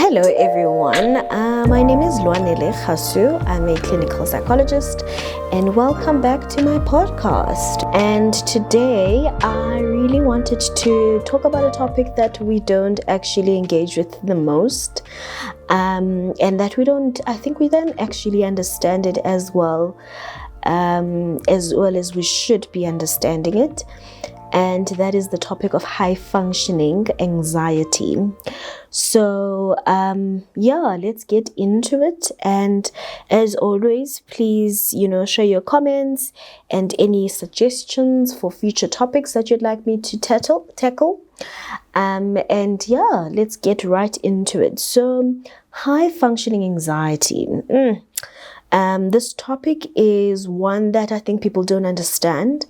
Hello everyone, my name is Lwanele Khasu. I'm a clinical psychologist and welcome back to my podcast. And today I really wanted to talk about a topic that we don't actually engage with the most, and that we don't actually understand it as well as we should be understanding it. And that is the topic of high functioning anxiety. So let's get into it. And as always, please, share your comments and any suggestions for future topics that you'd like me to tackle. Let's get right into it. So high functioning anxiety. This topic is one that I think people don't understand,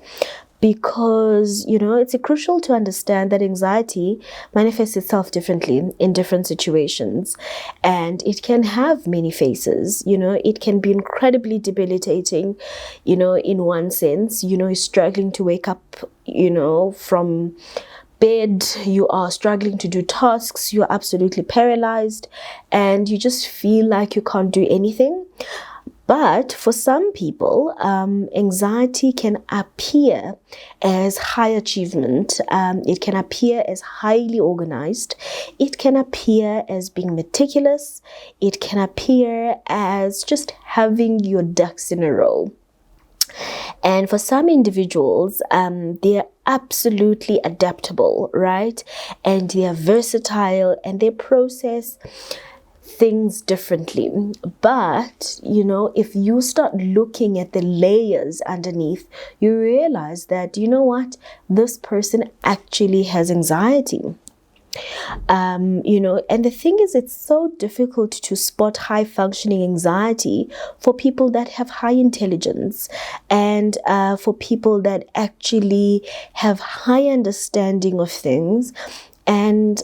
because it's crucial to understand that anxiety manifests itself differently in different situations, and it can have many faces. It can be incredibly debilitating, in one sense. You're struggling to wake up, from bed, you are struggling to do tasks, you're absolutely paralyzed, and you just feel like you can't do anything. But for some people, anxiety can appear as high achievement. It can appear as highly organized. It can appear as being meticulous. It can appear as just having your ducks in a row. And for some individuals, they're absolutely adaptable, right? And they are versatile and they process things differently. But if you start looking at the layers underneath, you realize that this person actually has anxiety. And the thing is, it's so difficult to spot high functioning anxiety for people that have high intelligence, and for people that actually have high understanding of things, and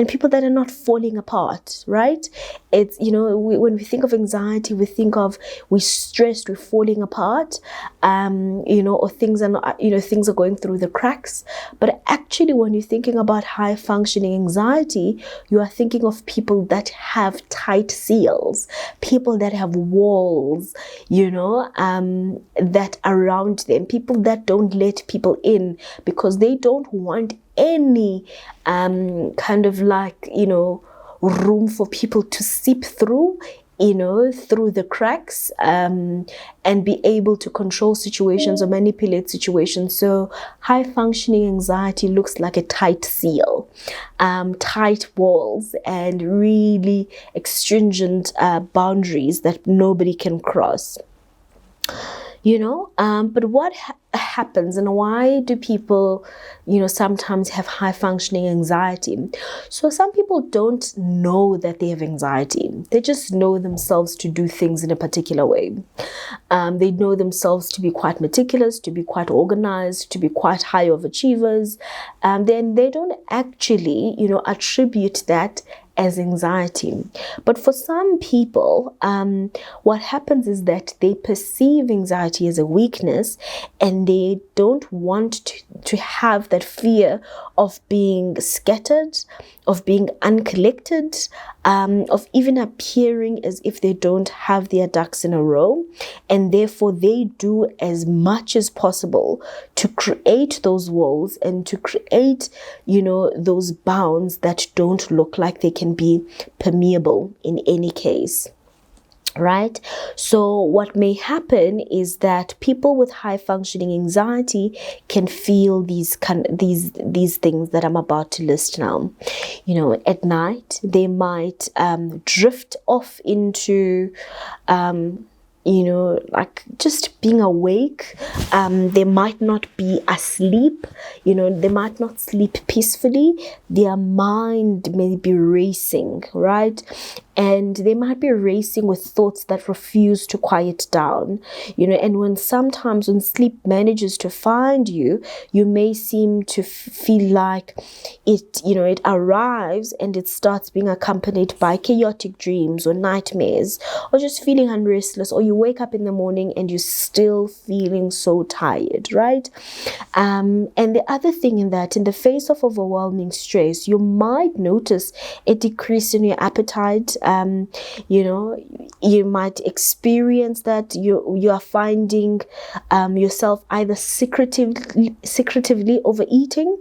people that are not falling apart, right? It's, when we think of anxiety, we think of we're stressed, we're falling apart, or things are not, things are going through the cracks. But actually, when you're thinking about high functioning anxiety, you are thinking of people that have tight seals, people that have walls, that around them, people that don't let people in because they don't want any room for people to seep through, through the cracks, and be able to control situations or manipulate situations. So high functioning anxiety looks like a tight seal, tight walls, and really stringent boundaries that nobody can cross. But what happens, and why do people, sometimes have high functioning anxiety? So some people don't know that they have anxiety. They just know themselves to do things in a particular way. They know themselves to be quite meticulous, to be quite organized, to be quite high of achievers. Then they don't actually, attribute that as anxiety. But for some people, what happens is that they perceive anxiety as a weakness, and they don't want to have that fear of being scattered, of being uncollected, of even appearing as if they don't have their ducks in a row. And therefore they do as much as possible to create those walls and to create, those bounds that don't look like they can be permeable in any case. Right? So what may happen is that people with high functioning anxiety can feel these things that I'm about to list now. At night they might drift off into like just being awake. They might not be asleep, they might not sleep peacefully. Their mind may be racing, right? And they might be racing with thoughts that refuse to quiet down, and when sleep manages to find you, you may seem to feel like, it arrives and it starts being accompanied by chaotic dreams or nightmares, or just feeling unrestless, or you wake up in the morning and you're still feeling so tired, right? And the other thing in the face of overwhelming stress, you might notice a decrease in your appetite. You might experience that you are finding yourself either secretively overeating,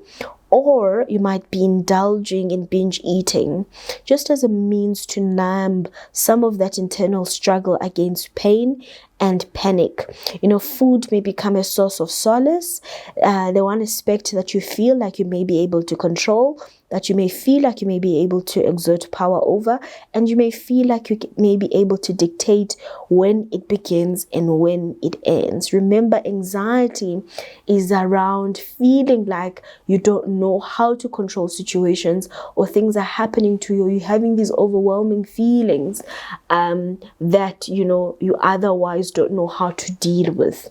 or you might be indulging in binge eating, just as a means to numb some of that internal struggle against pain and panic. Food may become a source of solace, the one aspect that you feel like you may be able to control, that you may feel like you may be able to exert power over, and you may feel like you may be able to dictate when it begins and when it ends. Remember, anxiety is around feeling like you don't know how to control situations, or things are happening to you. You're having these overwhelming feelings that you otherwise don't know how to deal with.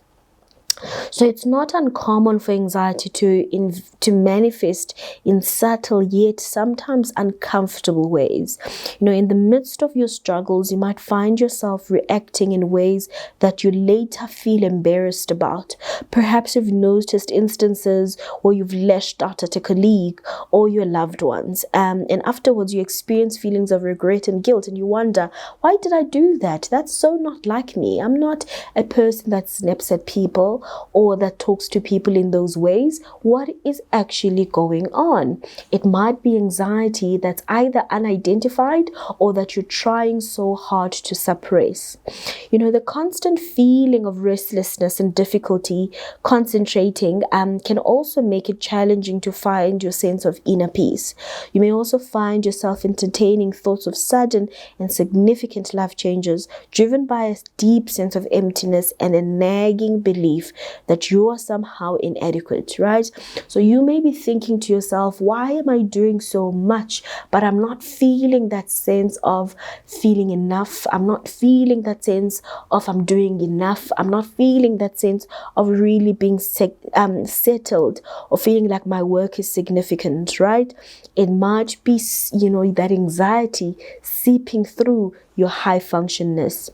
So it's not uncommon for anxiety to manifest in subtle yet sometimes uncomfortable ways. In the midst of your struggles, you might find yourself reacting in ways that you later feel embarrassed about. Perhaps you've noticed instances where you've lashed out at a colleague or your loved ones, and afterwards you experience feelings of regret and guilt, and you wonder, why did I do that? That's so not like me. I'm not a person that snaps at people or that talks to people in those ways. What is actually going on? It might be anxiety that's either unidentified or that you're trying so hard to suppress. The constant feeling of restlessness and difficulty concentrating can also make it challenging to find your sense of inner peace. You may also find yourself entertaining thoughts of sudden and significant life changes, driven by a deep sense of emptiness and a nagging belief that you are somehow inadequate, right? So you may be thinking to yourself, why am I doing so much, but I'm not feeling that sense of feeling enough. I'm not feeling that sense of I'm doing enough. I'm not feeling that sense of really being settled, or feeling like my work is significant, right? It might be, that anxiety seeping through your high functionness.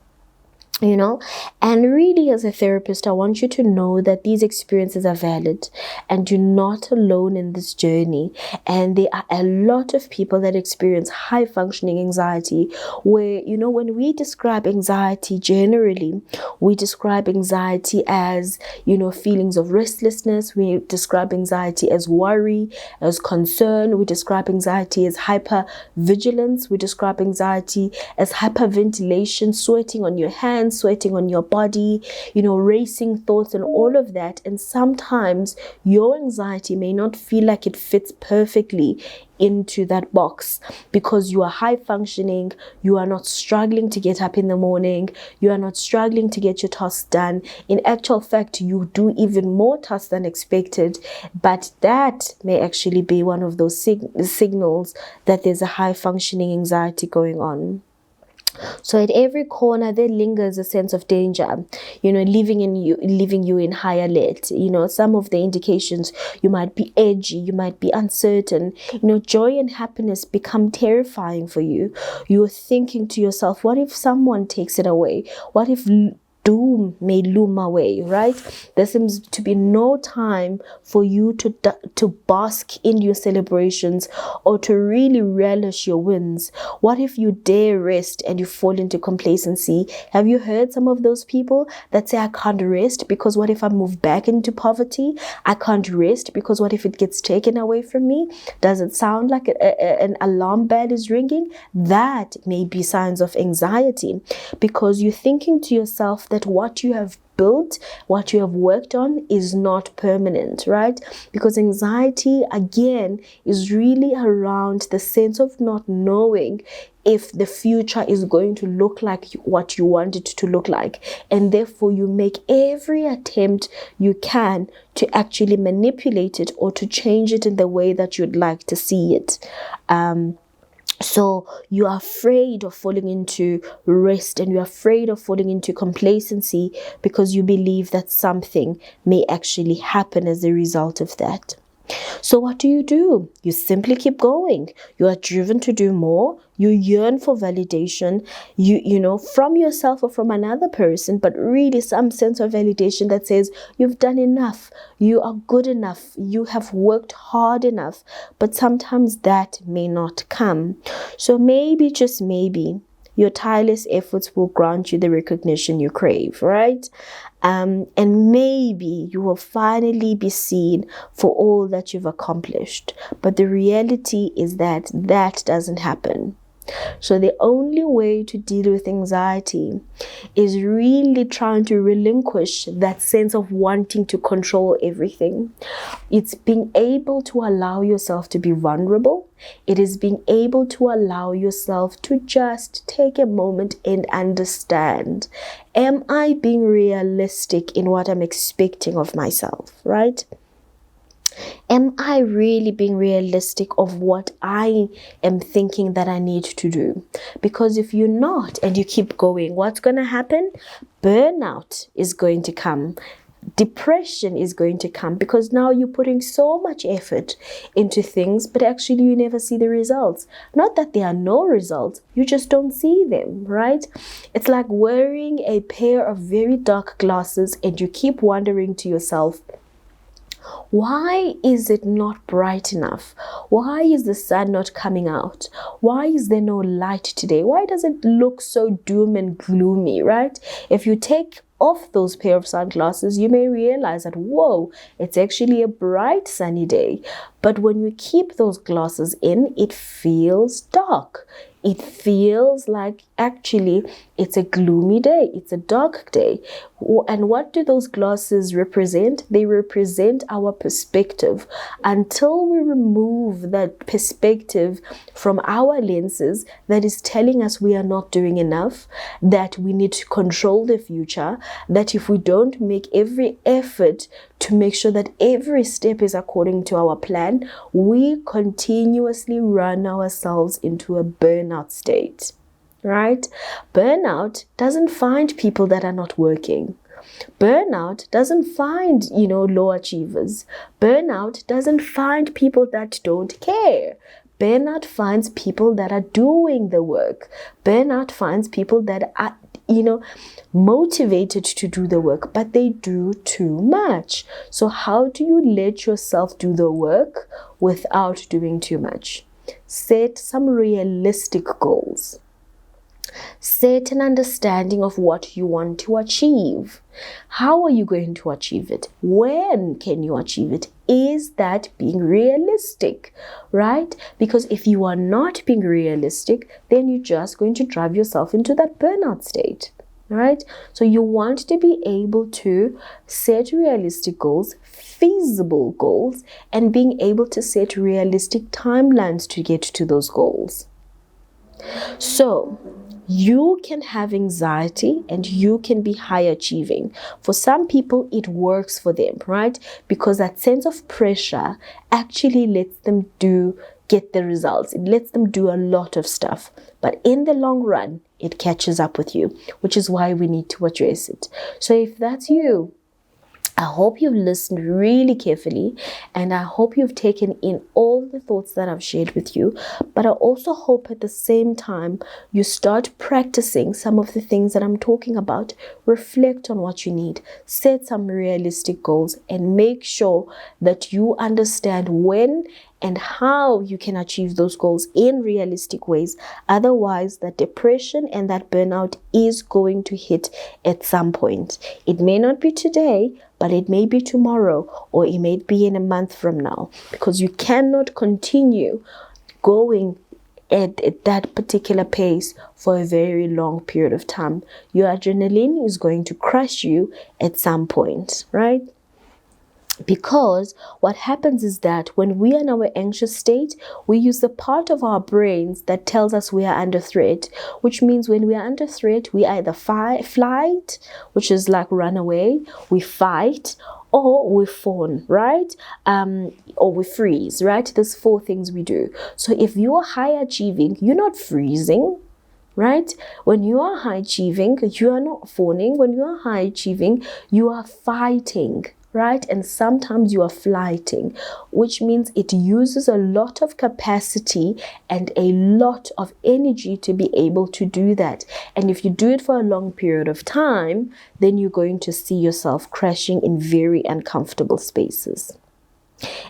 And really, as a therapist, I want you to know that these experiences are valid and you're not alone in this journey. And there are a lot of people that experience high functioning anxiety, where, when we describe anxiety generally, we describe anxiety as, feelings of restlessness. We describe anxiety as worry, as concern. We describe anxiety as hypervigilance. We describe anxiety as hyperventilation, sweating on your hands, sweating on your body, racing thoughts and all of that. And sometimes your anxiety may not feel like it fits perfectly into that box, because you are high functioning, you are not struggling to get up in the morning, you are not struggling to get your tasks done. In actual fact, you do even more tasks than expected, but that may actually be one of those signals that there's a high functioning anxiety going on. So at every corner there lingers a sense of danger, leaving you in high alert. Some of the indications: you might be edgy, you might be uncertain. Joy and happiness become terrifying for you. You're thinking to yourself, what if someone takes it away? What if doom may loom away, right? There seems to be no time for you to bask in your celebrations or to really relish your wins. What if you dare rest and you fall into complacency? Have you heard some of those people that say, I can't rest because what if I move back into poverty? I can't rest because what if it gets taken away from me? Does it sound like an alarm bell is ringing? That may be signs of anxiety, because you're thinking to yourself that what you have built, what you have worked on is not permanent, right? Because anxiety, again, is really around the sense of not knowing if the future is going to look like what you want it to look like. And therefore, you make every attempt you can to actually manipulate it or to change it in the way that you'd like to see it. So you are afraid of falling into rest, and you're afraid of falling into complacency because you believe that something may actually happen as a result of that. So what do? You simply keep going. You are driven to do more. You yearn for validation, from yourself or from another person, but really some sense of validation that says you've done enough, you are good enough, you have worked hard enough. But sometimes that may not come. So maybe, just maybe, your tireless efforts will grant you the recognition you crave, right? And maybe you will finally be seen for all that you've accomplished. But the reality is that that doesn't happen. So the only way to deal with anxiety is really trying to relinquish that sense of wanting to control everything. It's being able to allow yourself to be vulnerable. It is being able to allow yourself to just take a moment and understand, am I being realistic in what I'm expecting of myself, right? Am I really being realistic of what I am thinking that I need to do? Because if you're not and you keep going, what's going to happen? Burnout is going to come. Depression is going to come, because now you're putting so much effort into things, but actually you never see the results. Not that there are no results, you just don't see them, right? It's like wearing a pair of very dark glasses and you keep wondering to yourself, why is it not bright enough? Why is the sun not coming out? Why is there no light today? Why does it look so doom and gloomy, right? If you take off those pair of sunglasses, you may realize that, whoa, it's actually a bright sunny day. But when you keep those glasses in, it feels dark. It feels like actually it's a gloomy day. It's a dark day. And what do those glasses represent? They represent our perspective. Until we remove that perspective from our lenses that is telling us we are not doing enough, that we need to control the future, that if we don't make every effort to make sure that every step is according to our plan, we continuously run ourselves into a burnout state, right? Burnout doesn't find people that are not working. Burnout doesn't find, low achievers. Burnout doesn't find people that don't care. Burnout finds people that are doing the work. Burnout finds people that are motivated to do the work, but they do too much. So how do you let yourself do the work without doing too much? Set some realistic goals. Set an understanding of what you want to achieve. How are you going to achieve it? When can you achieve it? Is that being realistic, right? Because if you are not being realistic, then you're just going to drive yourself into that burnout state, right? So you want to be able to set realistic goals, feasible goals, and being able to set realistic timelines to get to those goals. So you can have anxiety and you can be high achieving. For some people, it works for them, right? Because that sense of pressure actually lets them get the results. It lets them do a lot of stuff. But in the long run, it catches up with you, which is why we need to address it. So if that's you, I hope you've listened really carefully, and I hope you've taken in all the thoughts that I've shared with you. But I also hope at the same time you start practicing some of the things that I'm talking about. Reflect on what you need, set some realistic goals, and make sure that you understand when and how you can achieve those goals in realistic ways. Otherwise, that depression and that burnout is going to hit at some point. It may not be today, but it may be tomorrow, or it may be in a month from now, because you cannot continue going at that particular pace for a very long period of time. Your adrenaline is going to crush you at some point, right? Because what happens is that when we are in our anxious state, we use the part of our brains that tells us we are under threat, which means when we are under threat, we either flight, which is like run away, we fight, or we fawn, right? Or we freeze, right? There's 4 things we do. So if you are high achieving, you're not freezing, right? When you are high achieving, you are not fawning. When you are high achieving, you are fighting, right? And sometimes you are flighting, which means it uses a lot of capacity and a lot of energy to be able to do that. And if you do it for a long period of time, then you're going to see yourself crashing in very uncomfortable spaces.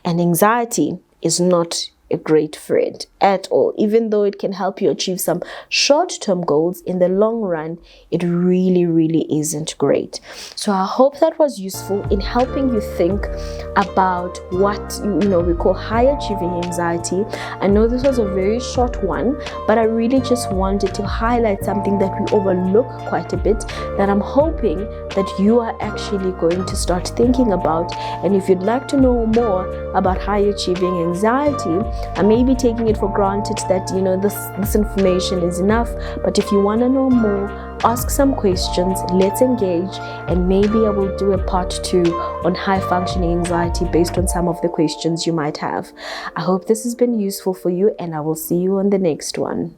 And anxiety is not a great friend at all. Even though it can help you achieve some short-term goals, in the long run, it really isn't great. So I hope that was useful in helping you think about what we call high achieving anxiety. I know this was a very short one, but I really just wanted to highlight something that we overlook quite a bit, that I'm hoping that you are actually going to start thinking about. And if you'd like to know more about high achieving anxiety, I may be taking it for granted that this information is enough, but if you want to know more, ask some questions, let's engage, and maybe I will do a part 2 on high functioning anxiety based on some of the questions you might have. I hope this has been useful for you, and I will see you on the next one.